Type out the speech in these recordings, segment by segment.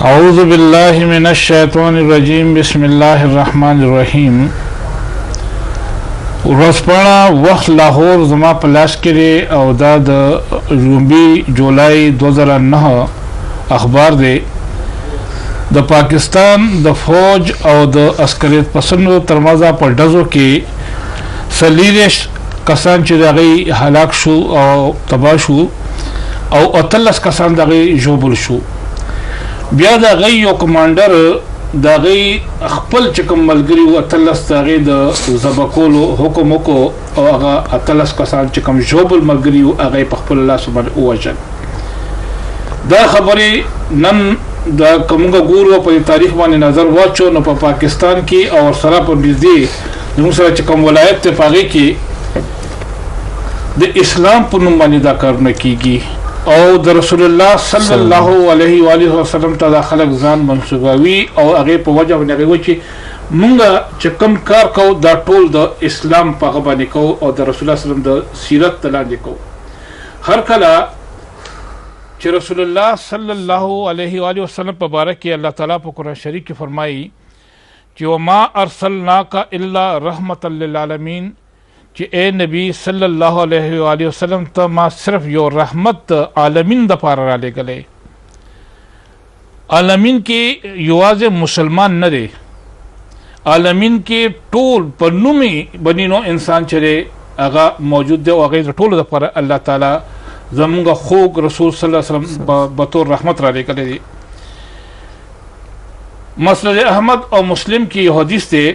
اعوذ باللہ من الشیطان الرجیم بسم اللہ الرحمن الرحیم. ورځپاڼه وخت لاهور زما په لاس کې دی او دا د لومبي جولای 2009 اخبار دی. د پاکستان د فوج او د عسکریت پسندو ترمنځ په ډزو کې 40 کسان چې دغه هلاک شو او تباه شو او 13 کسان دغه ژوبل شو. بیا د غي یو کمانډر د غي خپل چکم ملګری او 13 دغه د زبکولو حکم وکړو او هغه 13 کسان چې کوم ژوبل ملګری او هغه په خپل لاس باندې ووژل. دا خبرې نن د کومه ګورو په تاریخ باندې نظر واچو نو په پاکستان کې او سره په نږدې موږ سره چې کوم ولایت ته پاږي کې د اسلام په نوم باندې دا کار نه کیږي او د رسول الله صلی الله علیه و آله وسلم ته خلک ځان منسوبوي او هغه په وجه باندې هغه چې مونږ چې کوم کار کوو دا ټول د اسلام په باندې کوو او د رسول الله صلی الله علیه وسلم د سیرت لاندې کوو. هر کله چې رسول الله صلی الله علیه و آله وسلم په باره کې الله تعالی په قرآن شریف کې فرمایي چې وما ارسلناک الا رحمتا للعالمین، چې اے نبی صلی الله علیه و آله وسلم ته ما صرف یو رحمت عالمین د پاره را لګلې. عالمین کې یوازې مسلمان نه دی، عالمین کې ټول په نومي بنینو انسان چې هغه موجود دی او هغه ټول د پاره الله تعالی زمونږ خوږ رسول صلی الله علیه وسلم به طور رحمت را لګلې دی. مسند احمد او مسلم کې یو حدیث دی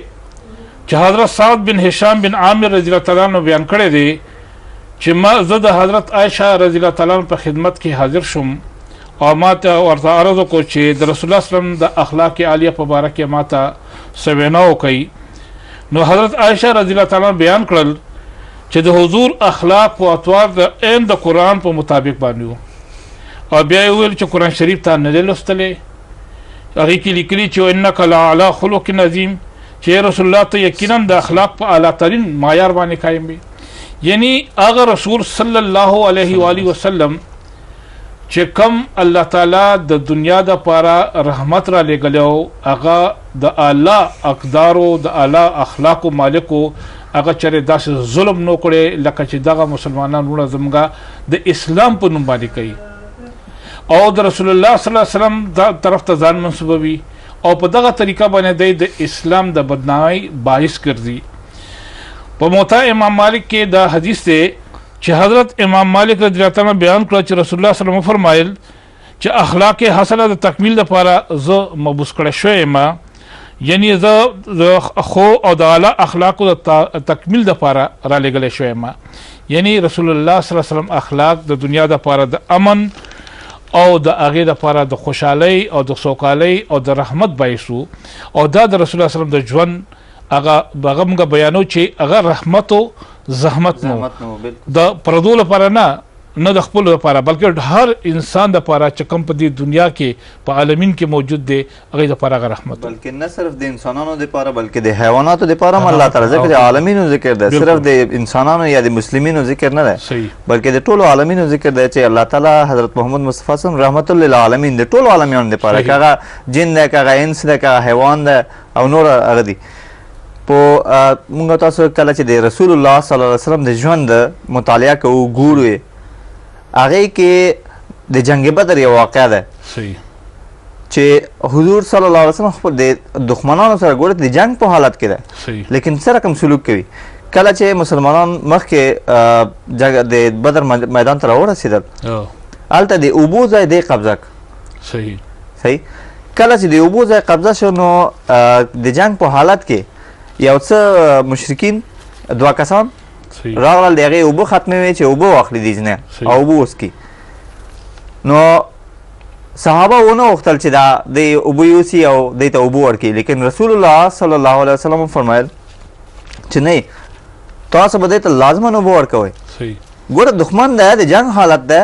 چې حضرت سعد بن هشام بن عامر رضی الله تعالی عنہ بیان کړی دی چې ما زه د حضرت عائشہ رضی الله تعالی عنہ په خدمت کې حاضر شوم او ما ته ورته عرض وکړ چې د رسول الله صلی الله علیه وسلم د اخلاق عالیه په باره کې ما ته سوینا وکړي. نو حضرت عائشہ رضی الله تعالی عنہ بیان کړل چې د حضور اخلاق او اطوار د عین د قرآن په مطابق باندې وو او بیا یې ویل چې قرآن شریف ته نه دی لوستلی. هغې کې لیکلي چې انک لعلی خلق عظیم، چې رسول الله ته یقینا د اخلاق په اعلی ترین معیار باندې قایم وي. یعنی هغه رسول صلی الله علیه و آله وسلم چې کم الله تعالی د دنیا د پاره رحمت را لګلو، هغه د اعلی اقدارو د اعلی اخلاقو مالکو، هغه چېرې داسې ظلم نو کړی لکه چې دغه مسلمانان وړه زموږ د اسلام په نوم باندې کوي او د رسول الله صلی الله علیه وسلم دا طرف ته ځان منسوبوي او په دغه طریقه باندې د اسلام د بدنامۍ باعث ګرځي. په موطا امام مالک کې دا حدیث دی چې حضرت امام مالک رضی الله عنه بیان کړ چې رسول الله صلی الله علیه وسلم فرمایل چې اخلاق حسنه د تکمیل لپاره زه مبعوث کړی شوی یم، یعنی زه خو او د اعلی اخلاقو د تکمیل لپاره را لېږلی شوی یم. یعنی رسول الله صلی الله علیه وسلم اخلاق د دنیا لپاره د امن او د هغې دپاره د خوشحالۍ او د سوکالۍ او د رحمت باعث وو او دا د رسول الله صلی الله علیه وسلم د ژوند هغه موږ بیانو چې هغه رحمت او زحمت نو د پردو لپاره نه د خپلو لپاره بلکې هر انسان دپاره چې کوم په دې دنیا کې په عالمین کې موجود دی هغې دپاره هغه رحمت بلکې نه صرف د انسانانو دپاره بلکې د حیواناتو دپاره هم الله تعالی ځکه د عالمینو ذکر دی، صرف د انسانانو یا د مسلمینو ذکر نه دی بلکې د ټولو عالمینو ذکر دی چې الله تعالی حضرت محمد مصطفی صلی الله علیه وسلم رحمت للعالمین د ټولو عالمینو دپاره، که هغه جن دی، که هغه انس دی، که هغه حیوان دی او نور هغه دي. په موږ تاسو کله چې د رسول الله صلی الله علیه وسلم د ژوند مطالعه کوو ګورو هغې کې د جنگ بدر یو واقع ده چې حضور صلی الله علیه وسلم خپل د دښمنانو سره ګوري د جنگ په حالت کې ده لیکن څه رقم سلوک کوي. کله چې مسلمانان مخکې د بدر میدان ته راورسېدل هلته د اوبو ځای دی قبضه صحیح. کله چې د اوبو ځای قبضه شو نو د جنگ په حالت کې یو څه مشرکین دوه کسان راغلل د هغې اوبه ختمې وې چې اوبه واخلي دې ځنه او اوبه وڅکي. نو صحابه ونه غوښتل چې دا د اوبه یوسي او دې ته اوبه ورکړي، لیکن رسول الله صلی الله علیه وسلم فرمایل چې نه، تاسو به دې ته لازمن اوبه ورکوئ. ګوره دښمن دی، د جنګ حالت دی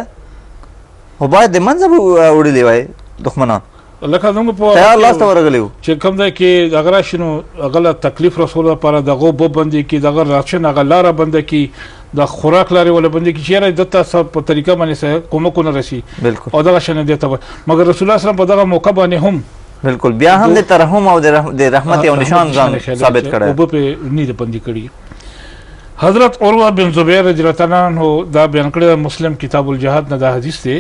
خو باید د منځه به وړلي وای دښمنان لکه زموږ په تیار لاس ته ورغلی و چې کوم ځای کې هغه راشي نو هغه له تکلیف رسولو لپاره دغه اوبه بندې کړي، دغه راشن هغه لاره بنده کړي، د خوراک لارې ولا بندې کړي چې یاره دته په طریقه باندې کومکونه رسي او دغه شان دې ته. مګر رسول الله صلی الله علیه وسلم په دغه موقع باندې هم بالکل بیا هم د ترحم او د رحمت یو نشان ځان ثابت کړی، اوبه په نه د بندې کړي. حضرت عروه بن زبیر رضی الله تعالی عنہ دا بیان کړی مسلم کتاب الجهاد نه دا حدیث دی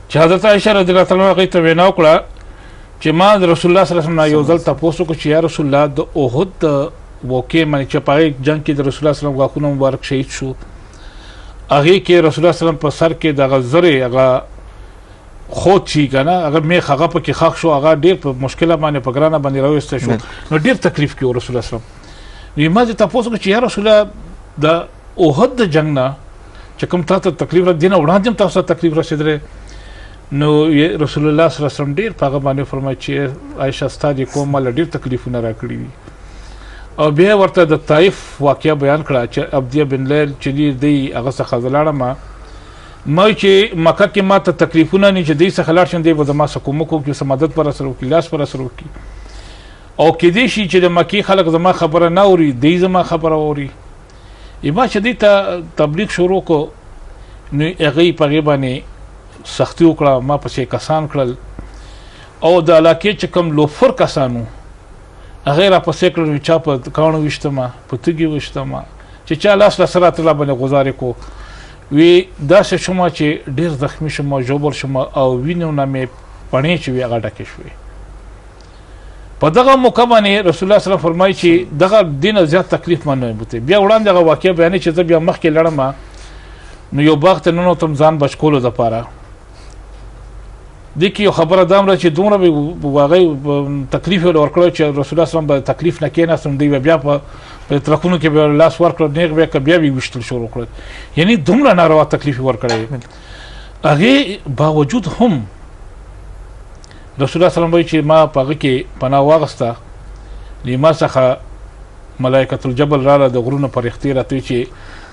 چې حضرت عائشہ رضی الله تعالی عنها ته وینا وکړه چې ما د رسول الله صلی الله علیه وسلم یو ځل تاسو کو چې یا رسول الله د احد واقع باندې چې په جنگ کې د رسول الله صلی الله علیه وسلم غاښونه مبارک شهید شو، هغه کې رسول الله صلی الله علیه وسلم په سر کې د غزره هغه خود شي کنه هغه میخ هغه په کې خاک شو، هغه ډیر په مشکله باندې په ګرانه باندې راوسته شو، نو ډیر تکلیف کې رسول الله صلی الله علیه وسلم. نو ما تاسو کو چې یا رسول الله د احد د جنگ نه چې کوم تاسو تکلیف را دینه وړاندې تاسو تکلیف رسیدره، نو رسول الله صلی الله علیه وسلم ډیر په باندې فرمایي چې عائشہ ستاسو کوم مل ډیر تکلیفونه راکړي دي. او بیا ورته د طائف واقعیا بیان کړه چې عبدیه بن لیل چې دی هغه څخه زلاړه ما چې مکه کې ما ته تکلیفونه نه چې دی څخه لاړ شم دی به زما څه کومک وکړي، څه مدد پر سره وکړي، لاس پر سره وکړي، او کېدای شي چې د مکې خلک زما خبره نه اوري، دی زما خبره اوري. ما چې دی ته تبلیغ شروع کو نو هغې په هغې باندې سختي وکړه، ما پسې کسان کړل او د علاقې چې کوم لوفر کسان وو هغې راپسې کړل، چا په کاڼو ویشتمه، په تږي ویشتمه، چې چا لاس له سره الله باندې غزارې کو. وی داسې شومه چې ډېر زخمي شومه، ژوبل شومه او وینو نه مې پڼې چې وي هغه ډکې شوې. په دغه موقع باندې رسول الله صلی الله علیه وسلم فرمایي چې دغه دینه زیات تکلیف ما نه بوته. بیا وړاندې هغه واقعه بیانوي چې زه بیا مخکې لړم نو یو باغ ته ننوتم ځان بچ کولو دپاره. دې کې یو خبره دا هم ده چې دومره به هغې تکلیف یې ورکړی چې رسول الله صلی الله علیه وسلم به تکلیف نه کېناست نو دوی به بیا په ترکونو کې به لاس ورکړل، نیغ بیا که بیا به یې ویشتل شروع کړل، یعنې دومره ناروا تکلیف یې ورکړی. هغې باوجود هم رسول الله صلی الله علیه وسلم وایي چې ما په هغه کې پناه واغسته، له ما څخه ملائکة الجبل راله د غرونو فرښتې راته چې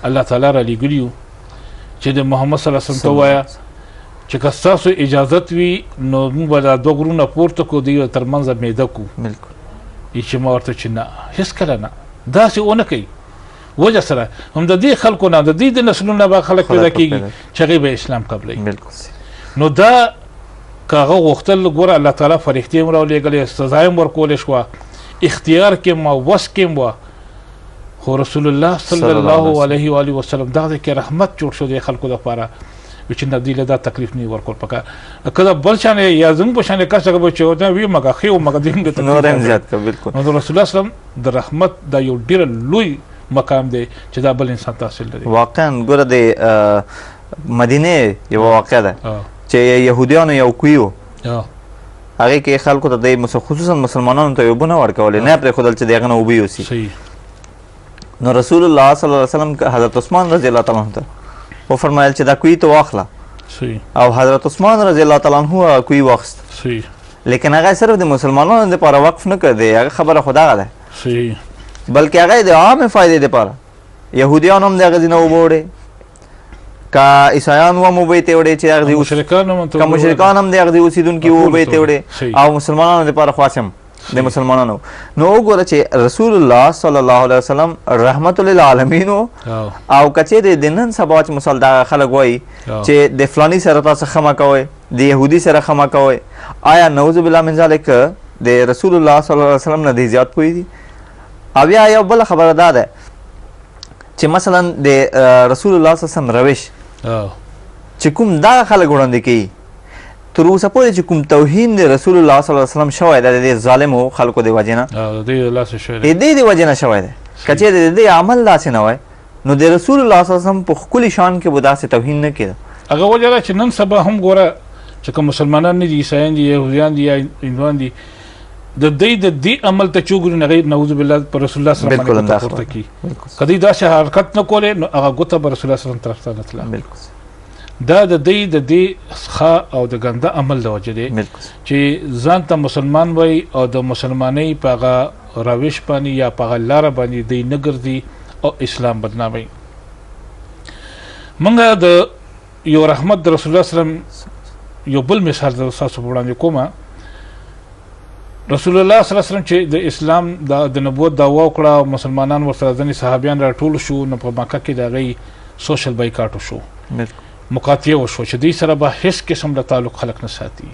الله تعالی را لېږلي یو چې د محمد صلی الله علیه وسلم ته ووایه چې که ستاسو اجازت وي نو موږ به دا دوه غرونه پورته کړو، دوی تر منځه میده کړو. چې ما ورته چې نه، هېڅکله نه، داسې ونه کوي. وجه سره هم د دې خلکو نه د دې د نسلونه به خلک پیدا کېږي چې هغوی به اسلام قبلوي. نو دا که هغه غوښتل ګوره الله تعالی فرښتې هم راولېږلې، سزا یې هم ورکولی شوه، اختیار کې هم وه، وس کې هم وه، خو رسول الله صلی الله علیه و آله وسلم دغه ځای کې رحمت جوړ شو د خلکو دپاره چې نه دوی له دا تکلیف نه ورکول پکار. که دا بل شان یا زموږ په شان کس هغه به چې وي مګه ښې و مګه دوی هم د تکلیف نو د رسول الله صلی د رحمت دا یو ډېره لوی مقام دی چې دا بل انسان تحصیل لري. واقعا ګوره د مدینې یوه واقعه ده چې یهودیانو یو کوی و، هغې کې خلکو ته د خصوصا مسلمانانو ته اوبه نه ورکولې، نه یې پرېښودل چې د هغه نه اوبه یوسي. نو رسول الله صلی الله علیه وسلم حضرت عثمان رضی الله تعالی عنه ته وفرمایل چې دا کوی ته واخله، او حضرت عثمان رضی الله تعالی عنه کوی واخیست، لیکن هغه صرف د مسلمانانو دپاره وقف نه کړ، هغه خبره خو دغه ده بلکې هغه د عامې فایدې دپاره یهودیان هم د هغه ځینه اوبه وړې، که عیسایان هم اوبه یې ته وړې چې هغه که مشرکان هم د هغه ځای اوسېدونکي اوبه یې ته وړې، او مسلمانانو دپاره خاص هم د مسلمانانو. نو وګوره چې رسول الله صلی الله علیه وسلم رحمت للعالمین او کچې د نن سبا چې مثال دغه خلک وایي چې د فلاني سره تاسو ښه مه کوئ، د یهودي سره ښه مه کوئ، آیا نعوذ بالله من ذلک د رسول الله صلی الله علیه وسلم نه دی زیات پوهې دي؟ او بیا یو بله خبره دا ده چې مثلا د رسول الله صلی الله علیه وسلم روش چې کوم دغه خلک وړاندې کوي تر اوسه پورې چې کوم توهین د رسول الله صلی الله علیه وسلم شوی دی د دې ظالمو خلکو د وجې نه، د دې د وجې نه شوی دی. که چېرې د دې عمل داسې نه وای نو د رسول الله صلی الله علیه وسلم په ښکلي شان کې به داسې توهین نه کېده. هغه وجه ده چې نن سبا هم ګوره چې کوم مسلمانان نه دي، عیسایان دي، یهودیان دي یا هندوان دي، د دوی د دې عمل ته چې وګوري نو هغوی نعوذ بالله په رسول الله صلی الله علیه وسلم باندې پورته کړي. که دوی داسې حرکت نه کولی نو هغه ګوته به رسول الله صلی الله علیه وسلم طرف ته نه تله. دا د دې ښه او د ګنده عمل د وجې دی چې ځان ته مسلمان وایي او د مسلمانۍ په هغه روش باندې یا په هغه لاره باندې دی نه ګرځي او اسلام بدناموي. موږ د یو رحمت د رسول الله صلی الله علیه وسلم یو بل مثال د ستاسو په وړاندې کومه رسول الله صلی الله علیه وسلم چې د اسلام د نبوت دعوا وکړه او مسلمانان ورسره ځینې صحابیان راټول شو نو په مکه کې د هغې سوشل بایکاټ وشو مقاطعه وشو چې دوی سره به هیڅ قسم د تعلق خلک نه ساتي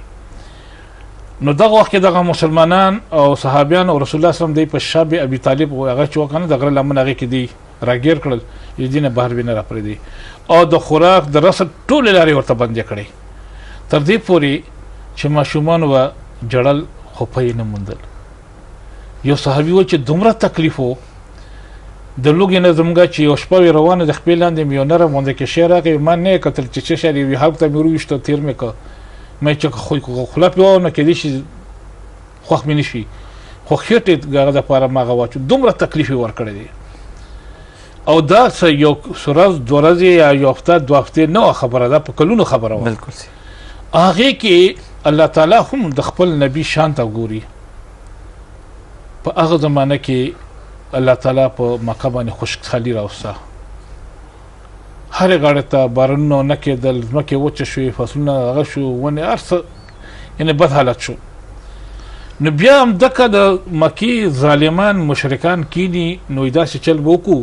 نو دغه وخت کې دغه مسلمانان او صحابیان او رسول الله صلی الله علیه وسلم دوی په شاب ابي طالب هغه چې وکنه د غره لمن هغې کې دی راګیر کړل یې دینه بهر به نه راپرېږدي او د خوراک د رسد ټولې لارې ورته بندې کړې تر دې پورې چې ماشومان به جړل خو پی نه موندل یو صحابي و چې دومره تکلیف و د لوګې نه زموږه چې یو شپه وي روانه د خپې لاندې مې یو نرم غوندې کې شی راغی ما نه یې کتل چې څه شی دی وي هلته مې ورویشته تېر مې کړه ما یې چې خوله پې وه نو کېدای شي خوښ مې نه شي خو خېټې هغه دپاره ما هغه واچو دومره تکلیف یې ورکړی دی او دا څه یو ورځ دوه ورځې یا یو هفته دوه هفتې نه وه خبره ده په کلونو خبره وه هغې کې الله تعالی هم د خپل نبی شان ته ګوري په هغه زمانه کې الله تعالی په مکه باندې خوشحالي راوسته هرې غاړې ته بارانونه نه کېدل ځمکې وچه شوې فصلونه هغه شو ونې هر څه یعنې بد حالت شو نو بیا همدکه د مکې ظالمان مشرکان کیني نو داسې چل به وکړو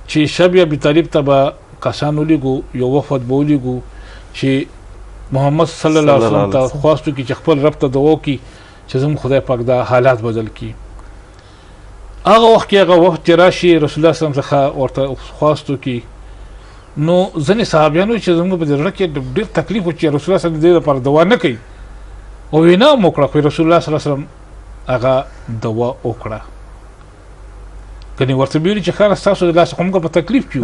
چې شب ابي طالب ته به کسان ولیږو یو وفد به ولیږو چې محمد صلی الله علیه وسلم ته خواستو کی چې خپل رب ته دعا وکړي چې زموږ خدای پاک دا حالات بدل کړي هغه وخت کې هغه وخت چې راشي رسول الله صلی الله علیه وسلم څخه ورته خواستو کی نو ځینې صحابیانو چې زموږ په زړه کې ډېر تکلیف و چې رسول الله صلی الله علیه وسلم دې لپاره دعا نه کوي او وینا مو وکړه خو رسول الله صلی الله علیه وسلم هغه دعا وکړه کني ورته ویلي چې خیر ستاسو د لاسه موږ په تکلیف کې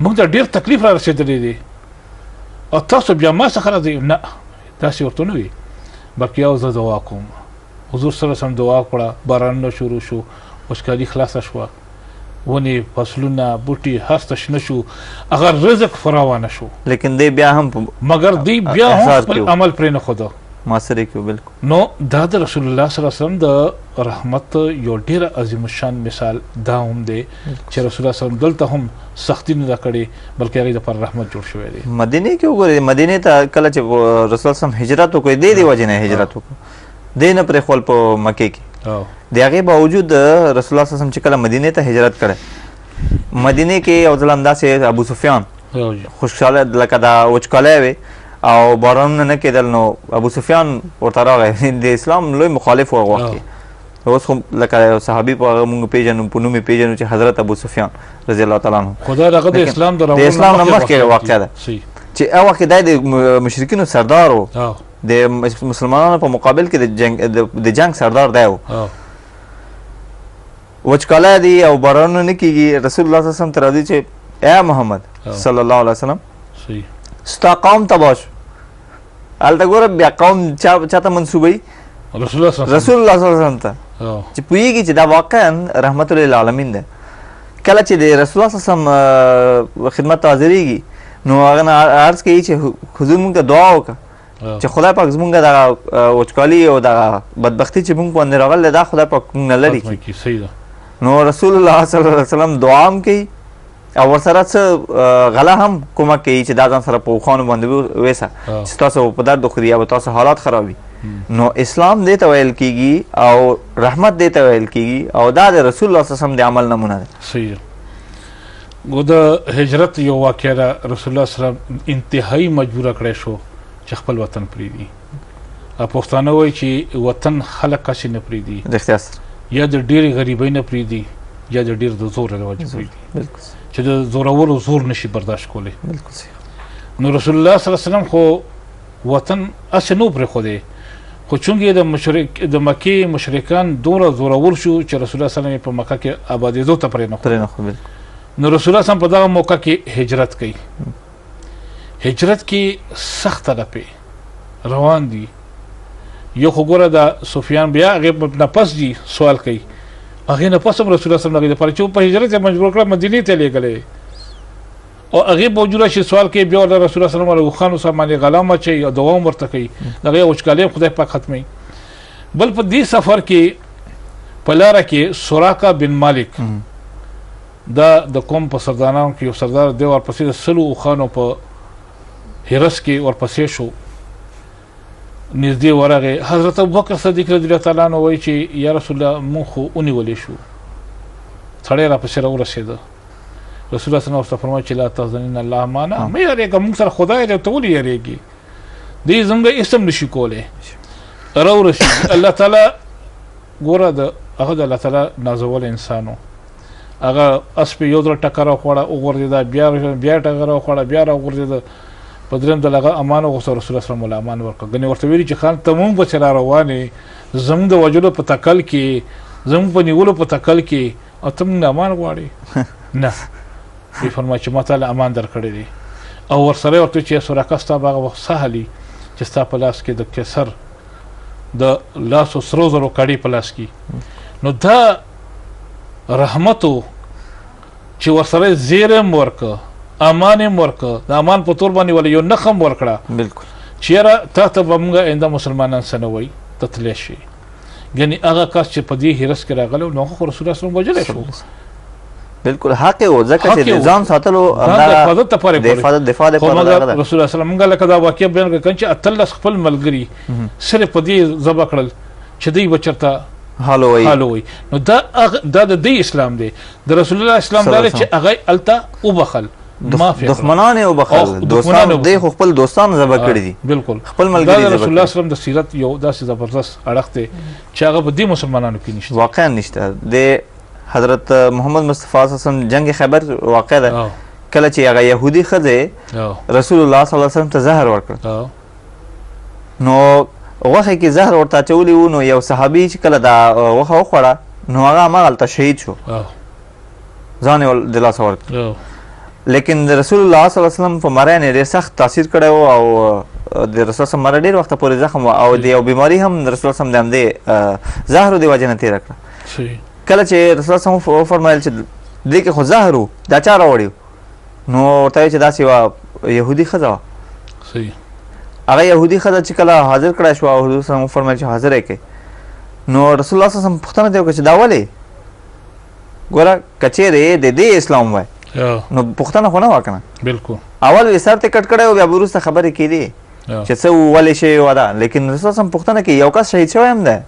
موږ ته ډېر تکلیف را رسېدلی دی او تاسو بیا ما څخه راځئ نه داسې ورته نه وي بلکې یو زه دعا کوم حضور صلی الله علیه وسلم دعا وکړه بارانونه شروع شو وچکالي خلاصه شوه ونې فصلونه بوټي هر څه شنه شو هغه رزق فراوانه شو لیکن دی بیا هم مګر دی بیا هم خپل عمل پرې نه ښوده معاصره کې بالکل نو دا د رسول الله صلی الله علیه وسلم د رحمت یو ډېر عظیم الشان مثال دا هم دی چې رسول الله صلی الله علیه وسلم دلته هم سختی نه ده کړې بلکې هغې دپاره رحمت جوړ شوی دی مدینې کې وګورئ مدینې ته کله چې رسول الله صلی الله علیه وسلم هجرت وکړی دې وجې نه هجرت وکړو دی نه پرېښول په مکې کې د هغې باوجود رسول الله صلی الله علیه وسلم چې کله مدینې ته هجرت کړی مدینې کې یو ځل همداسې ابو سفیان خوشحاله لکه دا وچکالی وې او بارانونه نه کېدل نو ابو سفیان ورته راغی د اسلام لوی مخالف و هغه وخت کې اوس خو لکه یو صحابي په هغه مونږ پیژنو په نوم یې پیژنو چې حضرت ابو سفیان رضی الله تعالی عنه خو دا هغه د اسلام د اسلام نه مخکې واقع ده چې هغه وخت کې دی د مشرکینو سردار و د مسلمانانو په مقابل کې د جنگ سردار دی و وچکالی دی او بارانونه نه کېږي رسول الله صلی الله علیه وسلم ته راځي چې ای محمد صلی الله علیه وسلم ستا قوم تباه شو هلته ګوره بیا قوم چاته منسوبوي رسول الله صلی الله علیه وسلم ته چې پوهېږي چې دا واقعا رحمت للعالمین ده کله چې د رسول الله صلی الله علیه وسلم خدمت ته حاضرېږي نو هغه نه عرض کوي چې حضور موږ ته دعا وکړه چې خدای پاک زمونږ دغه وچکالي او دغه بدبختي چې موږ باندې راغلی دا خدای پاک موږ نه لرې کړي نو رسول الله صلی الله علیه وسلم دعا هم کوي او ورسره څه غله هم کومک کوي چې دا ځان سره په اوښانو باندې ویسه چې تاسو په درد وخوري یا به تاسو حالات خرابوي نو اسلام دې ته ویل کېږي او رحمت دې ته ویل کېږي او دا د رسول الله صلی الله علیه وسلم د عمل نمونه ده صحیح و د هجرت یو واقعه ده رسول الله صلی الله علیه وسلم انتهایی مجبوره کړی شو چې خپل وطن پرېږدي پښتانه وایي چې وطن خلک کسې نه پرېږدي د اختیار سره یا د ډېرې غریبۍ نه پرېږدي یا د ډېر د زور د وجې پرېږدي چې د زورولو زور نشي برداشت کولی نو رسول الله صلی الله علیه وسلم خو وطن هسې نو پرېښودی خو چونکې د مکې مشرکان دومره زورور شو چې رسول الله صلی الله علیه وسلم په مکه کې آبادېدو ته پرېنښود نو رسول الله صلی په دغه موقع کې هجرت کوي هجرت کې سخته ده پې روان دي یو خو ګوره د سفیان بیا هغې نه پس دي سوال کوي هغې نه پس هم رسول الله صلی الله علیه وسلم دپاره چې په هجرت یې مجبور کړه مدینې ته لیږلی او هغې باوجوده چې سوال کوي بیا ورته رسول الله صلی الله علیه وسلم اوښانو سره باندې غلام اچوي او دوا هم ورته کوي د هغې وچکالۍ هم خدای پاک ختموي بل په دې سفر کې په لاره کې سراقه بن مالک دا د قوم په سردارانو کې یو سردار دی ورپسې د 100 اوښانو په حرس کې ورپسې شو نږدې ورغی. حضرت ابوبکر صدیق رضی الله تعالی عنه وایي چې یا رسول الله مونږ خو ونیولی شو. سړی راپسې راورسېده. رسول الله صلی الله علیه وسلم فرمایي چې لا تحزنن الله معنا، مه یېرېږه، موږ سره خدای دی، ته ولې یېرېږي؟ دی زموږ هېڅ هم نشي کولی. راورسېږي. الله تعالی ګوره هغه د الله تعالی نازولی انسان و. هغه اس پې یو ځل ټکر راخوړه، وغورځېده، بیا ټکر راخوړه، بیا راغورځېده. په درېیم ځل هغه امان وغوښته. رسول الله صلی الله علیه وسلم امان ورکړه. ګنې ورته ویلي چې خان ته مونږ پسې را روان یې، زموږ د وژلو په تکل کې، زموږ په نیولو په تکل کې، او ته مونږ نه امان غواړې؟ نه. دوی فرمایي چې ما تاله امان درکړی دی. او ورسره یې ورته ویل چې سراقه ستا به هغه وخت سهلي چې ستا په لاس کې د کیسر د لاسو سرو زرو کاڼي په لاس کې. نو دا رحمت و چې ورسره یې زیری هم ورکړه، امان هم ورکړه، د امان په تور باندې ولې یو نښه هم ورکړه چې یاره تا ته به موږ آینده مسلمانان څه نه وایي، ته تللی شي. ګنې هغه کس چې په دې حرس کې راغلی نو هغه خو رسول الله صلی الله علیه وسلم وژلی شو. بالکل حق و، ځکه چې د ځان ساتلو حفاظت دپاره دفاع دپاره رسول الله صلی الله علیه وسلم موږ لکه دا واقعه بیان کړه چې 18 خپل ملګري صرف په دې ذبح کړل چې دوی به چېرته حالوي. نو دا د دې اسلام دی، د رسول الله اسلام دا دی چې هغه هلته وبخل، دښمنان یې وبخل، دوستان دی خو خپل دوستان ذبح کړي دي. بالکل خپل ملګري دا د رسول الله اسلام د سیرت یو داسې زبردست اړخ دی چې هغه په دې مسلمانانو کې نشته، واقعا نشته. د حضرت محمد مصطفی صلی الله علیه وسلم جنگ خیبر واقع ده، کله چې هغه یهودي ښځې رسول الله صلی الله علیه وسلم ته زهر ورکړ، نو غوښې کې زهر ورته اچولی و. نو یو صحابي چې کله دا غوښه وخوړه نو هغه هماغلته شهید شو، ځان یې د لاسه ورکړ. لیکن د رسول الله صلی الله علیه وسلم په مړی نه ډېر سخت تاثیر کړی و، او د رسول الله مړی ډېر وخته پورې زخم و، او د یو بیماري هم د رسول الله د همدې زهرو د وجې نه تېره کړه. کله چې رسول الله وفرمایل چې دې کې خو زهر و، دا چا راوړي؟ نو ورته ویل چې داسې یوه یهودي ښځه وه. هغه یهودي ښځه چې کله حاضر کړی شوه او حضور صلی الله علیه وسلم وفرمایل چې حاضر یې کړئ، نو رسول الله صلی الله علیه وسلم پوښتنه ترې وکړه چې دا ولې؟ ګوره که چېرې د دې اسلام وای نو پوښتنه خو نه وه که نه. بالکل اول یې سر ته کټ کړی و، بیا به وروسته خبرې کېدې چې څه ولې شوې وه ده. لیکن رسول الله پوښتنه کوي یو کس شهید شوی هم دی،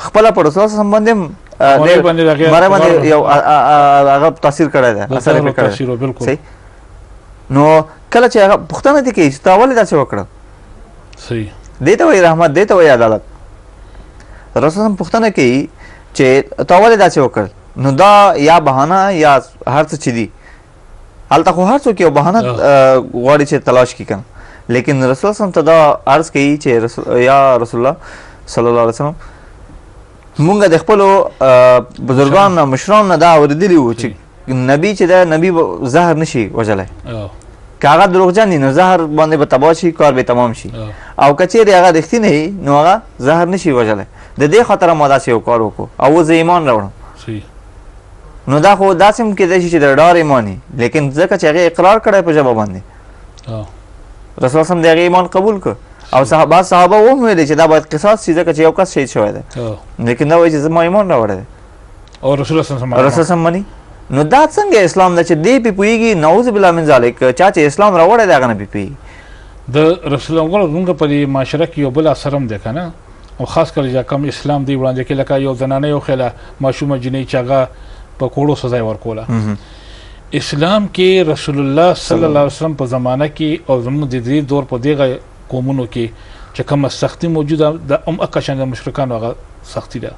خپله په رسول الله باندې هم مړی باندې یو هغه تاثیر کړی دی، اثر یې پرې کړی دی. نو کله چې هغه پوښتنه دې کوي چې تا ولې داسې وکړه، دې ته وایي رحمت، دې ته وایي عدالت. رسول الله پوښتنه کوي چې تا ولې داسې وکړ، نو دا یا بهانه یا هر څه چې دي، هلته خو هر څوک یو بهانه غواړي چې تلاش کړي که نه. لیکن رسول الله ته دا عرض کوي چې یا رسول الله صلی الله علیه وسلم مونږ د خپلو بزرګانو نه مشرانو نه دا اورېدلي وو چې نبي چې دی نبي زهر نشي وژلی، که هغه دروغجن دي نو زهر باندې به تباه شي، کار به تمام شي، او که چېرې هغه رښتینی وي نو هغه زهر نشي وژلی. د دې خاطره ما داسې یو کار وکړو او اوس زه ایمان راوړم. نو دا خو داسې هم کېدای شي چې د ډار ایمان وي، لیکن ځکه چې هغې اقرار کړی په ژبه باندې، رسول الله د هغې ایمان قبول کړ. او صحابه هم ویلي چې دا باید قصاص شي ځکه چې یو کس شهید شوی دی، لیکن دا وایي چې زما ایمان راوړی دی او رسول الله مني. نو دا څنګه اسلام ده چې دې پې پوهېږي؟ نعوذ بالله من ذلک، چا چې اسلام راوړی دی هغه نه پې پوهېږي. د رسول الله زموږ په دې معاشره کې یو بل اثر هم دی که نه، او خاص کر چې کوم اسلام دی وړاندې کې لکه یو زنانه یو خیله ماشومه جنۍ چې هغه په کوړو سزا یې ورکوله. اسلام کې رسول الله صلی الله علیه وسلم په زمانه کې او زموږ د دې دور په دغه قومونو کې چې کومه سختي موجوده ده، هم هغه شان د مشرکانو هغه سختي ده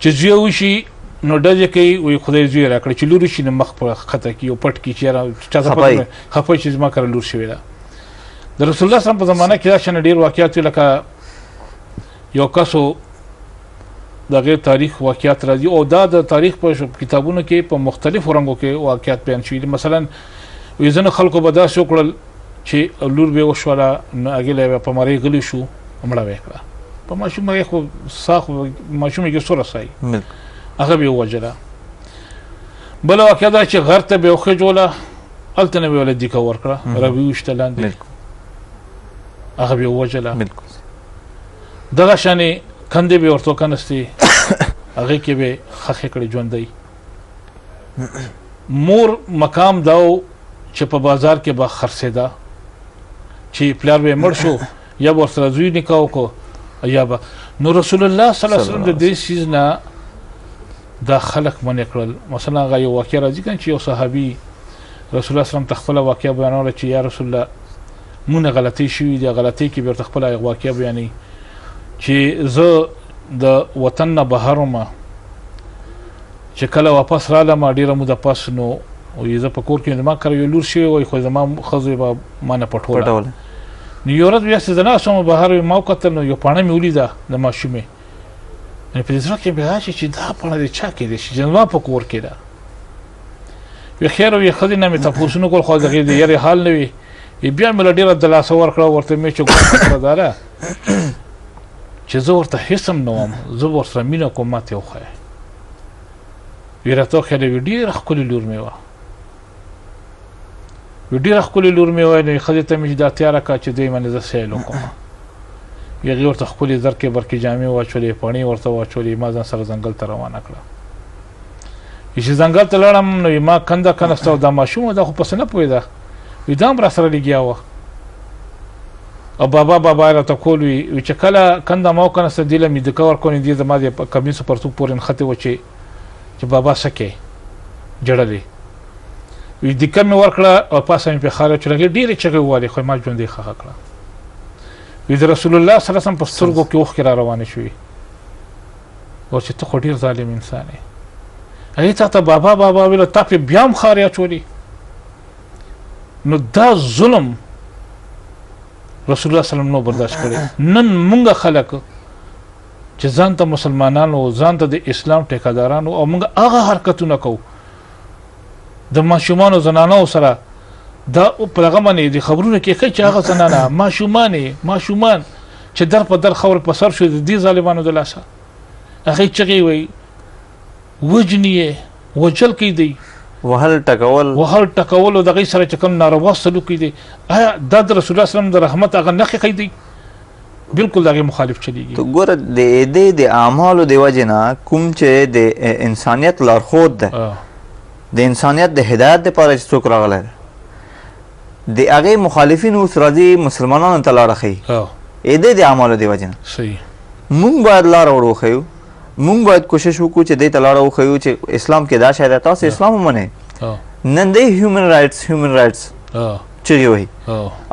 چې زوی وشي نو ډزې کوي، وایي خدای زوی راکړی، چې لور شي نو مخ په ښکته کړي او پټ کړي چې یاره چا ته خفه چې زما کره لور شوې ده. د رسول الله صلی الله علیه وسلم په زمانه کې دا شانې ډېر واقعات وي، لکه یو کسو د هغې تاریخ واقعات راځي، او دا د تاریخ په کتابونو کې په مختلفو رنګو کې واقعات بیان شوي دي. مثلا وایي ځینو خلکو به داسې وکړل چې لور به یې وشوله نو هغې له په مرۍ غلی شو، مړه به یې کړه، په ماشوم هغې خو سا خو ماشوم یې سوره سایي، هغه به یې ووژله. بله واقعه دا چې غر ته به یې وخېجوله، هلته نه به یې وله دیکه ورکړه، را به یې ویشته لاندې، هغه به یې ووژله. دغه شانې کندې به یې ورته وکنستې، هغې کې به یې خښې کړې ژوندی. مور مقام دا و چې په بازار کې به خرڅېده، چې پلار به یې مړ شو یا به ورسره زوی نکاح وکړو یا به نو رسول الله صلی الله علیه وسلم د دې څیز نه دا خلق منع کړل. مثلا هغه یو واقع راځي کنه چې یو صحابي رسول الله صلی الله علیه وسلم خپل واقع بیانوله چې یا رسول الله مونږ غلطي شوې دي، غلطي کې بیرته خپل واقع بیانوي چې زه د وطن نه بهر وم، چې کله واپس رالم ډېره موده پس نو زه په کور کې زما کره یو لور شوی وای خو زما ښځې به ما نه پټوله. نو یو ورځ بیا چې زه ناست وم بهر ما وکتل نو یو پاڼه مې ولیده د ماشومې، په دې زړه کې مې راشي چې دا پاڼه د چا کیدی شي چې زما په کور کې ده. وی خیر وي ښځې نه مې تپوسونه کول خو د هغې د یارې حال نه وي. بیا مې له ډېره دلاسه ورکړه ورته مې چې ګوره دا ده چې زه ورته هېڅ هم نه وم، زه به ورسره مینه کوم ما ته یې وښیه. وی راته وښیله وي ډېره ښکلې لور مې وه، وی ډېره ښکلې لور مې وه. نو ښځې ته مې چې دا تیاره کړه چې دوی باندې زه سیل وکړم. هغې ورته ښکلې زرکې برکې جامې واچولې، پاڼې ورته واچولې، ما ځان سره ځنګل ته روانه کړه. چې ځنګل ته لاړم نو ما کنده کنسته دا ماشوم و دا خو پسې نه پوهېده، وی دا هم راسره لګیا وه او بابا بابا یې راته کول. وی چې کله کنده ما وکنسته دې له مې دکه ورکړو دې زما د کمیسو پرتوګ پورې نښتې وه چې بابا څه کوې جړلې. وی دکه مې ورکړه او پاسه مې پرې خاله اچوله، هغې ډېرې چغې ووالې خو ما ژوندۍ ښخه کړه. وی د رسول الله صلی الله علیه وسلم په سترګو کې اوښکې را روانې شوې او چې ته خو ډېر ظالم انسان یې. هغې تا ته بابا بابا ویله، تا پرې بیا هم خارې اچولې. نو دا ظلم رسول الله صلی الله علیه وسلم نو برداشت کړی. نن مونږ خلک چې ځان ته مسلمانانو، ځان ته د اسلام ټیکهدارانو او مونږ هغه حرکتونه کوو د ماشومانو زنانو سره، دا په هغه باندې د خبرونه کې کوي چې هغه زنانه ماشومان چې در په در خاورې په سر شو د دې ظالمانو د لاسه، هغې چغې وایي وجني یې وجل کوي دی، وهل ټکول او د هغې سره چې کوم ناروا سلوک کوي دی. آیا دا د رسول الله صلی الله علیه وسلم د رحمت هغه نښې کوي دی؟ بالکل د هغې مخالف چلیږي. ګوره د دې د اعمالو د وجې نه کوم چې د انسانیت لارښود ده، د انسانیت د هدایت دپاره چې څوک راغلی ده، د هغې مخالفین اوس راځي مسلمانانو ته لاره ښیي. د د اعمالو د وجې نه مونږ باید لاره ور وښیو، مونږ باید کوشش وکړو چې دې ته لاره وښیو چې اسلام کې دا شی دی، تاسو اسلام ومنئ. نن دی هیومن رایټس چغې وهي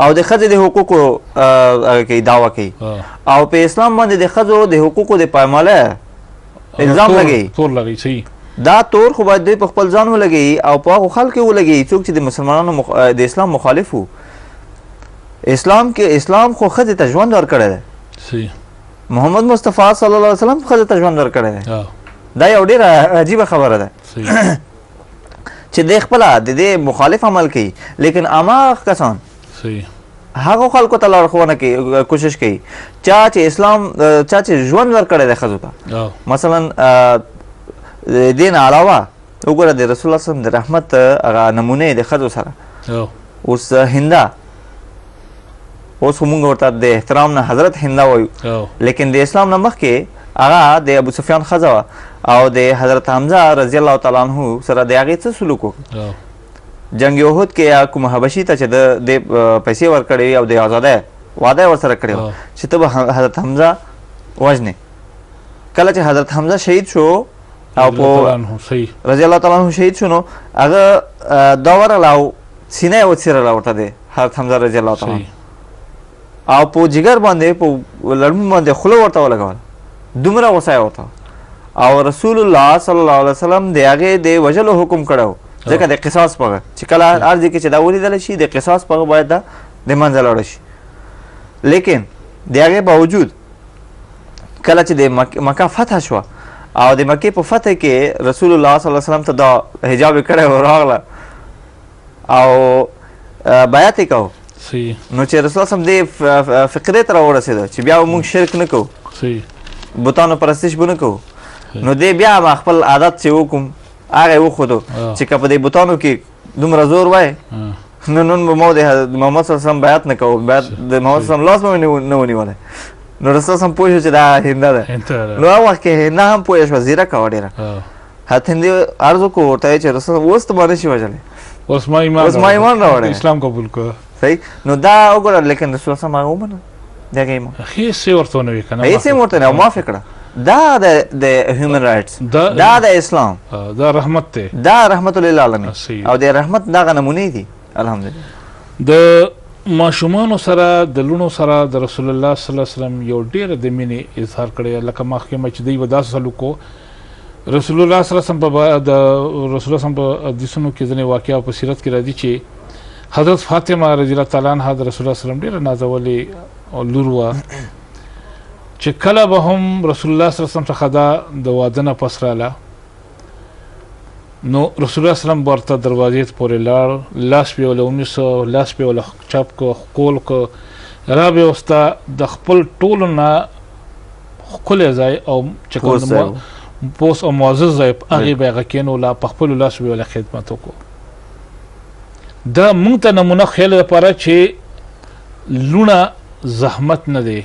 او د ښځې د حقوقو هغه کوي دعوه کوي او په اسلام باندې د ښځو د حقوقو د پایماله الزام لګوي. دا تور خو باید دوی په خپل ځان ولګوي او په هغو خلکو ولګوي څوک چې د مسلمانانو د اسلام مخالف وو. اسلام خو ښځې ته ژوند ورکړی دی، محمد مصطفی صلی الله علیه وسلم ښځې ته ژوند ورکړی دی. دا یو ډېره عجیبه خبره ده چې دی خپله د دې مخالف عمل کوي، لیکن هماغه کسان هغو خلکو ته لارښوونه کوي، کوشش کوي چا چې ژوند ورکړی دی ښځو ته. مثلا د دې نه علاوه وګوره د رسول الله صلی الله علیه وسلم د رحمت هغه نمونې د ښځو سره. اوس هنده، اوس خو مونږ ورته د احترام نه حضرت هنده وایو، لیکن د اسلام نه مخکې هغه د ابو سفیان ښځه وه او د حضرت حمزه رضی الله تعالی عنه سره د هغې څه سلوک وکړو. جنګ احد کې کوم حبشي ته چې د پیسې ورکړې او د ازادۍ وعده یې ورسره کړې وه چې ته به حضرت حمزه وژنې. کله چې حضرت حمزه شهید شو او په رضی الله تعالی عنه شهید شو نو هغه دا ورغله او سینه یې وڅیرله ورته د حضرت حمزه رضی الله تعالی عنه او په جګر باندې په لړمون باندې خوله ورته ولګوله، دومره غوسه یې ورته. او رسول الله صلی الله علیه وسلم د هغې د وژلو حکم کړی و، ځکه د قصاص په چې کله هر ځای کې چې دا ولیدلی شي د قصاص په باید دا د منځه لاړه شي. لیکن د هغې باوجود کله چې د مکه فتح شوه او د مکې په فتح کې رسول الله صلی الله علیه وسلم ته دا حجاب یې کړی و راغله او بیعت یې کوو، نو چې رسول الله صلی الله علیه وسلم دې فقرې ته راورسېده چې بیا به موږ شرک نه کوو، بتانو پرستش به نه کوو، نو دی بیا ما خپل عادت چې وکړم هغه یې وښودو چې که په دې بتانو کې دومره زور وای نو نن به ما د محمد صلی الله علیه وسلم بیعت نه کوو، بیعت د محمد صلی الله علیه وسلم لاس به مې نه ونیولی. نو رسول صلی پوه شو چې دا هنده ده. نو هغه وخت کې هنده هم پوه شوه، زیرکه وه ډېره. حتی هندي عرض وکړو ورته چې رسول اوس ته ما نه شي وژلی، اوس ما ایمان راوړی، اسلام قبول کړه. صحیح. نو دا وګوره، لیکن رسول صلی الله علیه وسلم هغه ومنه، دغه هیڅ ورته نه وي کنه هیڅ ورته نه معاف کړه دا د هیومن رائټس دا د اسلام دا رحمت ته دا رحمت للعالمین او د رحمت دغه نمونه دي الحمدلله د ماشومان سره د لونو سره د رسول الله صلی الله علیه وسلم یو ډیر د مینې اظهار کړی لکه مخکې چې دی وداس سلوکو رسول الله صلی الله علیه وسلم په د رسول الله صلی الله علیه وسلم کې ځنې واقعیا په سیرت کې راځي چې حضرت فاطمه رضی الله تعالی عنها د رسول الله صلی الله علیه وسلم ډیره نازولې لور وه چې کله به هم رسول الله صلی الله علیه وسلم څخه دا د واده نه پس راله نو رسول الله صلی الله علیه وسلم ورته دروازې ته پورې لاړ لاس به یې ورله ونیسه لاس به یې ورله چپ کړه ښکول کړه را به یې ورسته د خپل ټولو نه ښکلی ځای او چې کوم پوس او معزز ځای هغې به یې هغه کېنوله په خپلو لاسو به یې ورله خدمت وکړو دا موږ ته نمونه ښیلو دپاره چې لوڼه زحمت نه دی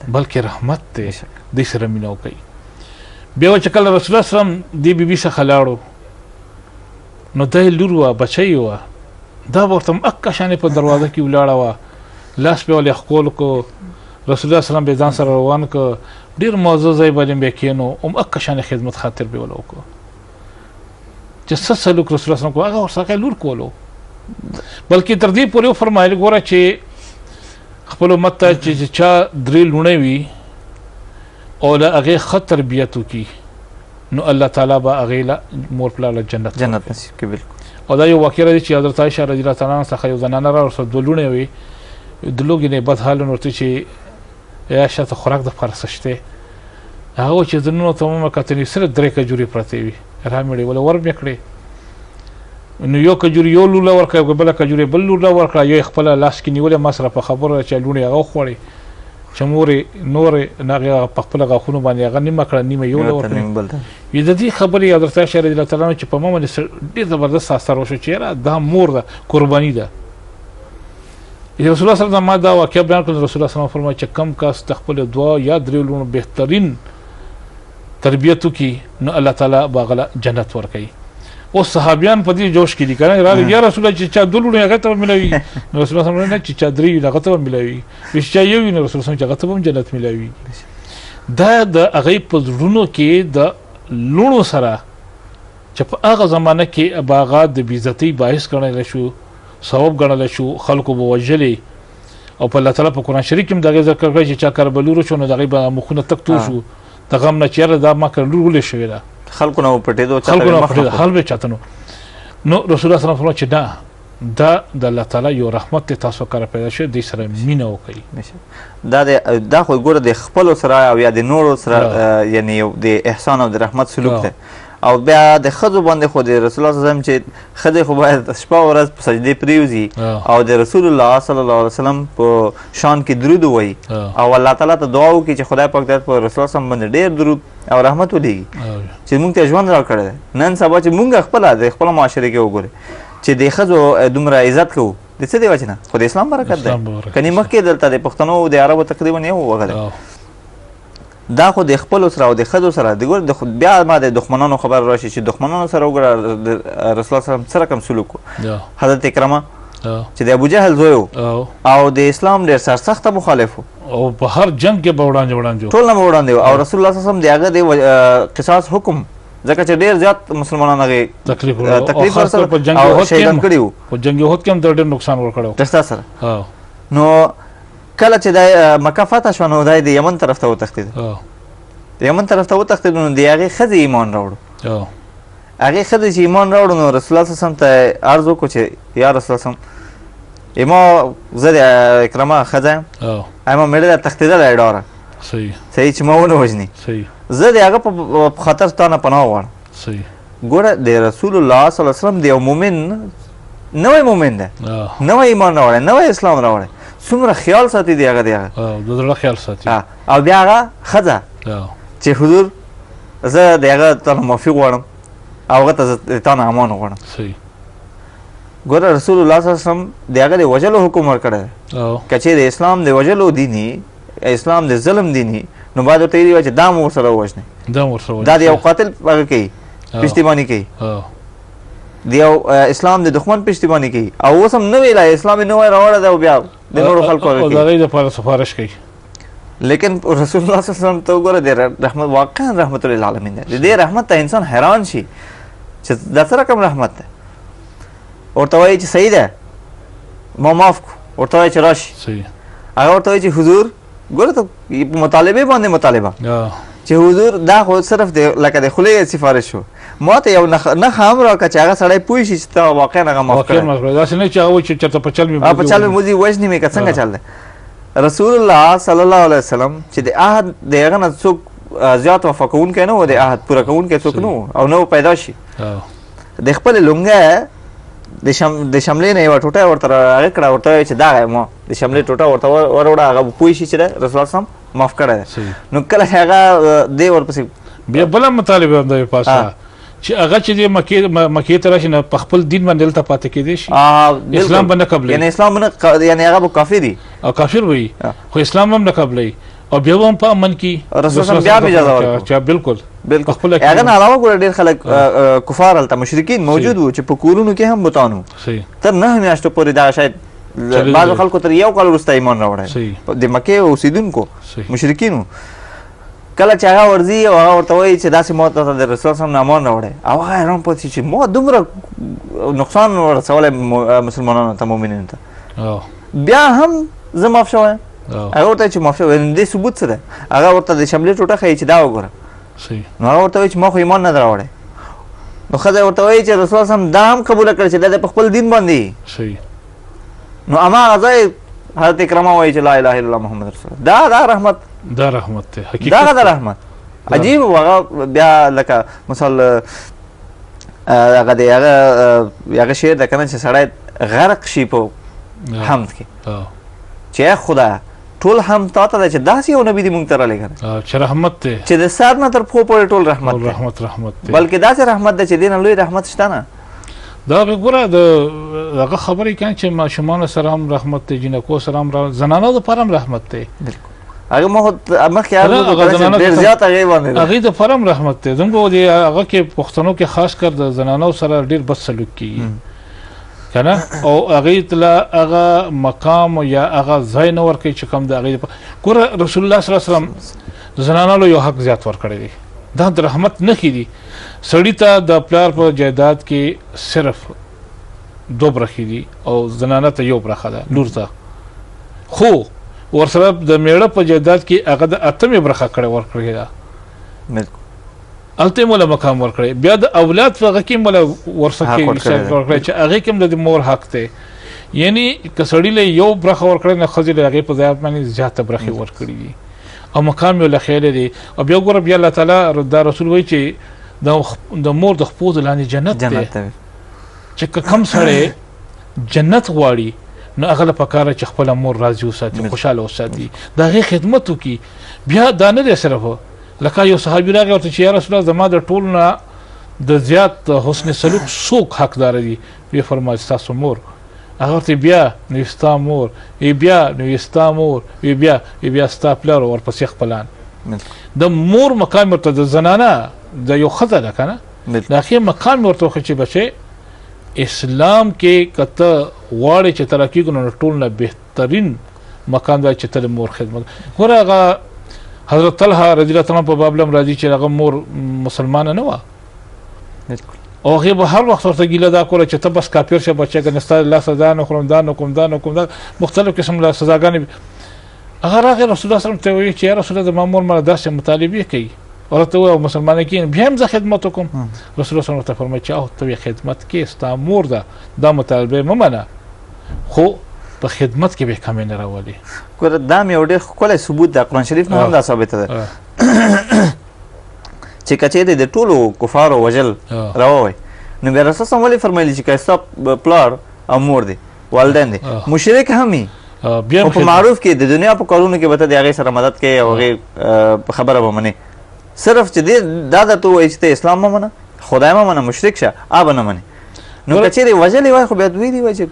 بلکې رحمت دی دوی سره مینه وکړئ بیا و چې کله رسول الله صلی الله علیه وسلم دې بیبي څخه لاړو نو دا یې لور وه بچی وه دا به ورته هکه شانې په دروازه کې ولاړه وه لاس به یې ولې ښکول کړو رسول الله صلی الله علیه وسلم به ځان سره روان کړ ډېر معزز ځای باندې به یې کښېنو هم هکه شانې خدمت خاطر به یې ولې وکړو چې څه سلوک رسول الله صلی الله علیه وسلم هغه ورسره لور کولو بلکې تر دې پورې وفرمایل ګوره چې خپل امت ته چې چا درې لوڼې وي او له هغې ښه تربیت وکړي نو الله تعالی به هغې له مور پلار له جنت نصیب کړي بالکل او دا یو واقع راځي چې حضرت عایشه رضی الله تعالی عنها څخه یو زنانه راورسه دوه لوڼې وي د لوږې نه بد حال ورته چې یا شاته خوراک دپاره څه شته هغه و چې زنونو ته مو کتنې صرف 3 کجورې پرتې وي را مې ولې ور مې کړې نو یو کجوري یو لور له ورکړه بله کجوري بل لور له ورکړه یو یې خپله لاس کې نیولې ما سره په خبره چې لوڼې هغه وخوړې چې مورې نورې هغې په خپله غاښونو باندې هغه نیمه کړه نیمه یو له ورکړې وي د دې خبرې حضرت عایشه رضی الله تعالی عنها چې په ما باندې ډېر زبردست اثر وشو چې یاره دا مور ده قرباني ده رسول الله صلی الله علیه وسلم ما دا واقعه بیان کړل رسول الله صلی الله علیه وسلم فرمایي چې کم کس د خپلو دوه یا درې لوڼو بهترین تربیت وکړي نو الله تعالی به هغه جنت ورکوي اوس صحابیان په دې جوش کې دي که نه راغلي یا رسول الله چې چا دوه لوڼې هغه ته به ملوي نو رسول الله صلی الله علیه وسلم چې چا درې وي هغه ته به ملوي چې چا یو وي نو رسول الله چې هغه ته به هم جنت ملوي دا د هغې په زړونو کې د لوڼو سره چې په هغه زمانه کې به هغه د بېعزتۍ باعث ګڼلی شو سبب ګڼلی شو خلکو به وژلې او په الله تعالی په قرآن شریف کې هم د هغې ذکر کړی چې چا کره به لور وشو نو د هغې به مخونه تک تور شو د غم نه چې یاره دا ما کره لور ولې شوې ده خلکو نه پټېدو حال به چاته نو نو رسول الله صلی الله علیه وسلم چې نه دا د الله تعالی یو رحمت دی تاسو کره پیدا شوی دوی سره مینه وکړي دا خو ګوره د خپلو سره او یا د نورو سره یعنی د احسان او د رحمت سلوک دی او بیا د ښځو باندې خو د رسول الله صلی الله علیه وسلم چې ښځې خو باید شپه او ورځ په سجدې پرېوځي او د رسول الله صلی الله علیه وسلم په شان کې درود ووایي او الله تعالی ته دعا وکړي چې خدای پاک دې په رسول الله صلی الله علیه وسلم باندې ډېر درود او رحمت ولېږي چې موږ ته ژوند راکړی دی نن سبا چې موږ خپله د خپله معاشرې کې وګورئ چې د ښځو دومره عزت کوو د څه دی وجې نه خو د اسلام برکت دی کنې مخکې دلته د پښتنو د عربو تقریبا یو هغه دی دا خو د خپلو سره او د ښځو سره د ګوره بیا ما د دښمنانو خبر راشي چې دښمنانو سره وګوره د رسول الله صلی الله علیه وسلم څه رقم سلوک و حضرت اکرمه چې د ابوجهل زوی و او د اسلام ډېر سرسخته مخالف و او په هر جنګ کې به وړاندې ټول نه به وړاندې و او رسول الله صلی الله علیه وسلم د هغه د قصاص حکم ځکه چې ډېر زیات مسلمانان هغې تکلیف ورسره او شهیدان کړي وو په جنګ احد کې هم ډېر نقصان ورکړی و دستا سره نو کله چې د مکه فتح شوه نو دی د یمن طرف ته وتښتېده د یمن طرف ته وتښتېدو نو د هغې ښځې ایمان راوړو هغې ښځې چې ایمان راوړو نو رسول الله صلی الله علیه وسلم ته عرض وکړو چې یا رسول الله ما زه د اکرمه ښځه یم ما مېړه ده تښتېدلی ډاره صحیح چې ما ونه وژني زه د هغه په خاطر تا نه پناه غواړم ګوره د رسول الله صلی الله علیه وسلم د یو مؤمن نوی مؤمن دی نوی ایمان راوړی نوی اسلام راوړی څومره خیال ساتي د هغه د هغه د زړه خیال ساتي او بیا هغه ښځه چې حضور زه د هغه تا نه معافي غواړم او هغه ته زه تا نه امان غواړم ګوره رسول الله صلی الله علیه وسلم د هغه د وژلو حکم ورکړی دی که چې د اسلام د وژلو دیني اسلام د ظلم دیني نو باید ورته ویلي وای چې دا مو ورسره ووژنئ دا د یو قاتل هغه کوي پشتیباني کوي د یو اسلام د دښمن پشتیباني کوي او اوس هم نوی اسلام یې نوی راوړی دی او بیا د نورو خلکو او د هغې دپاره سفارش کوي. لیکن رسول الله صلی الله علیه وسلم ته وګوره د رحمت واقعا رحمت للعالمین دی. د دې رحمت ته انسان حیران شي چې دا څه رقم رحمت دی. ورته وایي چې صحیح ده ما معاف کړو، ورته وایي چې راشي صحیح، هغه ورته وایي چې حضور ګوره ته په مطالبې باندې مطالبه چې حضور دا خو صرف لکه د خولې سفارش شو، ما ته یو نښه هم راکړه چې هغه سړی پوه شي چې ته واقعا هغه معاف کړی. داسې نه چې هغه وایي چې چېرته په چل مې په چل مې موځي وژني مې که څنګه چل دی. رسول الله صلی الله علیه وسلم چې د عهد د هغه نه څوک زیات وفا کوونکی نه و، د عهد پوره کوونکی څوک نه و او نه پیدا شي. د خپلې لونګۍ د شملې نه یوه ټوټه ورته هغې کړه، ورته وایي چې دا ما د شملې ټوټه ورته وروړه، هغه پوه شي چې رسول الله صلی معاف کړی دی. نو کله چې هغه دی ورپسې بیا بله مطالبه هم ده پاسه چې هغه چې دی مکې ته راشي نو په خپل دین باندې دلته پاتې کېدی شي، اسلام به نه قبلوي، یعنی اسلام یعنی هغه به کافر وي او کافر وي، خو اسلام هم نه قبلوي او بیا به هم په امن کې رسول بیا هم اجازه ورکړه. بالکل بالکل. هغه نه علاوه ګوره ډېر خلک کفار هلته مشرکین موجود وو چې په کورونو کې هم بتان وو. تر 9 میاشتو پورې دغه شاید بعضو خلکو تر 1 کال وروسته ایمان راوړی د مکې اوسېدونکو مشرکینو. کله چې هغه ورځي او هغه ورته وایي چې داسې ما ته د رسول صاحب نه امان راوړی او هغه حیران پاتې چې ما دومره نقصان ورسولی مسلمانانو ته مؤمنینو ته بیا هم زه معاف شوی یم. هغه ورته چې معاف شوی د دې ثبوت څه دی؟ هغه ورته د شملې ټوټه ښیي چې دا وګوره. نو هغه ورته وایي چې ما خو ایمان نه دی راوړی. نو ښځه ورته وایي چې رسول صاحب دا هم قبوله کړې چې دا د په خپل دین باندې. نو هماغه ځای حضرت اکرمه وایي چې لا اله الا الله محمد رسول الله. دا رحمت، دا رحمت دی حقیقت، دا رحمت عجیب. هغه بیا لکه مثال هغه دی هغه شعر ده که نه چې سړی غرق شي په حمد کې چې ای خدایه ټول حمد تا ته دی چې داسې یو نبي دې مونږ ته رالیږلی چې رحمت دی چې د سر نه تر پښو پورې ټول رحمت دی. رحمت دی بلکې داسې رحمت دی چې دې نه لوی رحمت شته نه. دا ګوره د هغه خبرې کوي چې ماشومانو سره هم رحمت دی، جینکو سره هم زنانو دپاره هم رحمت دی. هغه مخکې ډېر زیات هغې باندې هغې دپاره هم رحمت دی. زموږ د هغه کې پښتنو کې خاص کر د زنانو سره ډېر بد سلوک کېږي که نه، او هغې ته هغه مقام یا هغه ځای نه ورکوي چې کوم د هغې دپاره. ګوره رسول الله صلی الله علیه وسلم زنانو یو حق زیات ورکړی دی، دا د رحمت نښې دي. سړي ته د پلار په جایداد کې صرف 2 برخې دي او زنانه ته 1 برخه ده لور ته، خو ورسره د میړه په جایداد کې هغه د 8مې برخه ورکړې ده. هلته یې موله مقام ورکړی. بیا د اولاد په هغه کې موله ورڅخه ورکړی چې هغې کې هم د مور حق دی. یعنی که سړي له 1 برخه ورکړی نه ښځې له هغې په ځای باندې زیاته برخې ورکړي دي او مقام یې له خیاله دی. او بیا ګوره بیا الله تعالی دا رسول وایي چې د مور د خپو د لاندې جنت دی، چې که کوم سړی جنت غواړي نو هغه له پکاره چې خپله مور راضي وساتي، خوشحاله وساتي، د هغې خدمت وکړي. بیا دا نه دی صرف لکه یو صحابي راغی ورته چې یا رسول الله زما د ټولو نه د زیات حسن سلوک څوک حقداره دي؟ ویې فرمایل ستاسو مور. هغه ورته بیا نو ستا مور، بیا نو ستا مور، بیا ستا پلار، ورپسې خپلان. د مور مقام ورته د زنانه د یو ښځه ده که نه، د هغې مقام ورته وښه چې بچې اسلام کې که ته غواړې چې ترقي کړو نو ټول نه بهترین مقام دا چې ته د مور خدمت. ګوره هغه حضرت طلحه رضی الله تعالی په باب هم راځي چې هغه مور مسلمانه نه وه او هغې به هر وخت ورته ګیله دا کوله چې ته بس کافر شه بچی که نه ستا د لاسه دا نه خورم دا نه کوم دا نه کوم دا مختلف قسم سزاګانې. هغه راغی رسول الله صلی ته وایي چې یا رسول الله زما مور مله داسې مطالبې کوي ورته ووایه مسلمانه کېږي بیا هم زه خدمت وکړم. رسول الله صلی ورته فرمایي چې او ته یې خدمت کې ستا مور ده دا مطالبه مه منه خو په خدمت کې به کمې نه راولي. ګوره دا مې یو ډېر ښکلی ثبوت ده، قرآن شریف نه هم دا ثابته ده چې که چېرې د ټولو کفارو وژل راووی نو بیا رسول صلی ولې فرمایلي چې که ستا پلار او مور دی والدین دی مشرک هم وي خو په معروف کې د دنیا په کارونو کې به ته د هغې سره مدد کوې او هغې خبره به منې. صرف چې دا درته ووایي چې ته اسلام مه منه، خدای مه منه، مشرک شه، به نه منې. نو که چېرې وژلې وای خو بیا دوی دي وایي چې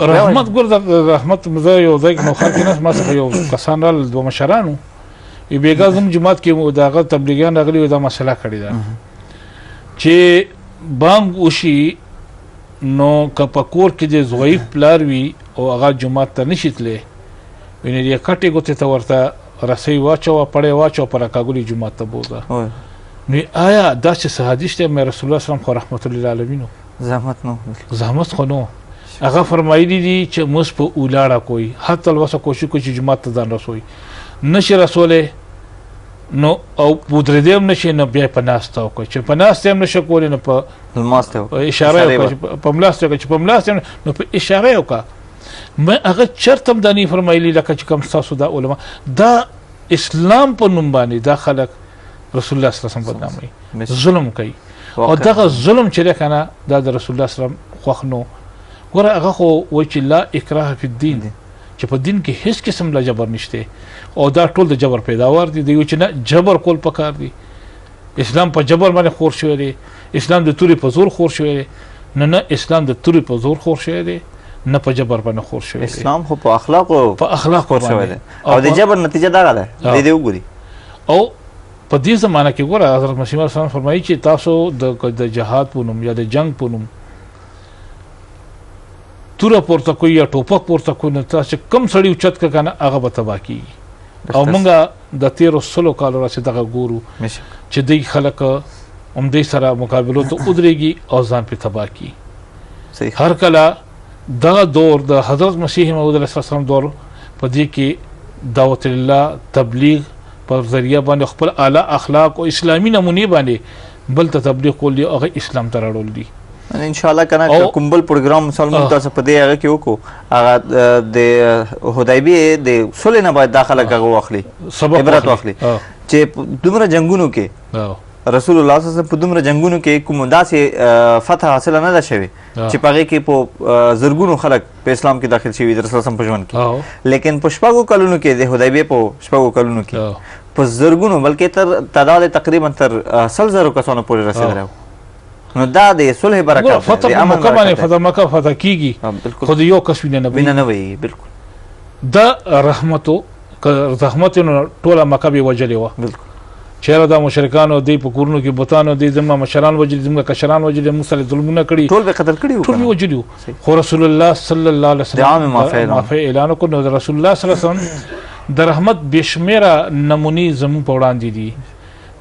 رحمت. ګور د رحمت زه یو ځای کې نوخار کې ناست ما څخه یو کسان رال 2 مشرانو بیګا زموږ جماعت کې د هغه تبلیغیان راغلي وي دا مسله کړې ده چې بانګ وشي نو که په کور کې د ضعیف پلار وي او هغه جومات ته نشي تللی وینې دې کټې ګوتې ته ورته رسۍ واچوه پړی واچوه په راکاګلي جومات ته بوځه نو آیا دا چې څه حدیث دی مې رسول الله سلام خو رحمت للعالمین زحمت خو نو هغه فرمایلی دي چې موږ په ولاړه کوي حتی الوسه کوشش کوي چې جومات ته ځان رسوي نشي رسولی نو او بودرېدی هم نشي نو بیا په ناسته وکړي چې په ناسته هم نشي کولی نو په اشاره وکړه په ملاسته وکړه چې په ملاسته نو په اشاره وکړه هغه چرته هم دا نه فرمایلي لکه چې کوم ستاسو دا علما دا اسلام په نوم باندې دا خلک رسول الله صلی الله علیه وسلم بدناموي ظلم کوي او دغه ظلم چې دی که نه دا د رسول الله صلی الله علیه وسلم خوښ نو ګوره هغه خو وایي چې لا اکراه فی الدین چې په دین کې هیڅ قسم لا جبر نشته او دا ټول د جبر پیداوار دي دوی چې نه جبر کول پکار دي اسلام په جبر باندې خور شوی دی اسلام د تورې په زور خور شوی دی نه اسلام د تورې په زور خور شوی دی نه په جبر باندې خور شوی دی اسلام خو په اخلاق خور شوی دی او د جبر نتیجه دا ده دې وګوري او په دې زمانه کې ګوره حضرت مسیح موعود صلی الله علیه وسلم فرمایي چې تاسو د جهاد په نوم یا د جنگ په نوم توره پورته کوي یا ټوپک پورته کوي نو تاسو کم سړی اوچت که کنه هغه به تباه کیږي او موږ د 1300 کالو راځي دغه ګورو چې دوی خلک همدې سره مقابلو ته ودرېږي او ځان پې تباه کیږي هر کله دغه دور د حضرت مسیح موعود علیه السلام دور په دې کې دعوت الله تبلیغ په ذریعه باندې خپل اعلی اخلاق او اسلامي نمونې باندې بل ته تبلیغ کول دي هغه اسلام ته راوړل دي ان شاء الله کنه کوم بل پروګرام مسلمان تاسو په دې هغه کې وکړو هغه د حدیبیه د صلح نه باید داخله هغه واخلي عبرت واخلي چې دومره جنگونو کې رسول الله صلی الله علیه وسلم په دومره جنگونو کې کوم داسې فتح حاصل نه ده شوې چې په هغې کې په زرګونو خلک په اسلام کې داخل شوي د رسول الله په ژوند کې لیکن په شپږو کلونو کې د حدیبیې په شپږو کلونو کې په زرګونو بلکې تر تعداد تقریبا تر 100,000 کسانو پورې رسېدلی و نو دا د صلح برکت فتح مکه باندې فتح مکه فتح کیږي خو د یو کس وینه نه وي بالکل دا رحمت نو ټوله مکه به وجلې وه بالکل چیرې دا مشرکانو دی په کورونو کې بوتانو دی زموږ مشران وجلي زموږ کشران وجلي موږ سره ظلمونه کړي ټول به قتل کړي ټول به وجلي خو رسول الله صلی الله علیه وسلم معافی اعلان وکړ نو رسول الله صلی الله علیه وسلم د رحمت بشمیره نمونې زموږ په وړاندې دي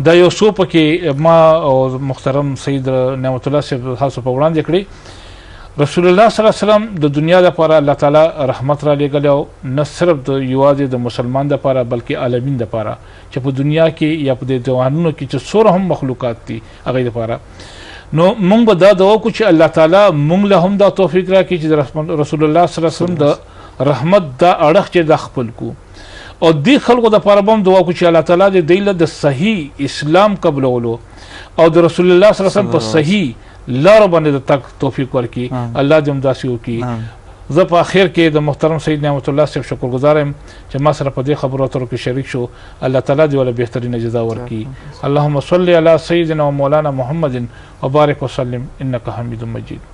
دا یو څو پکې ما او محترم سید نعمت الله صاحب تاسو په وړاندې کړي رسول الله صلی الله علیه وسلم د دنیا لپاره الله تعالی رحمت را لېږلی او نه صرف د یوازې د مسلمان لپاره بلکې عالمین لپاره چې په دنیا کې یا په دې جهانونو کې چې څوره هم مخلوقات دي هغې لپاره نو موږ به دا دعا وکړو چې الله تعالی موږ له هم دا توفیق راکړي چې رسول الله صلی الله علیه وسلم د رحمت دا اړخ چې د خپل کو او دې خلکو دپاره به هم دعا وکړو چې الله تعالی د دوی له د صحیح اسلام قبلولو او د رسول الله صلی الله علیه وسلم په صحیح لار باندې د تک توفیق ورکړي الله دې همداسې وکړي زه په اخر کې د محترم سید نعمت الله صاحب شکرګزار یم چې ما سره په دې خبرو اترو کې شریک شو الله تعالی دې ولا بهترینه جزا ورکړي اللهم صل علی سیدنا و مولانا محمد وبارک وسلم انک حمید مجید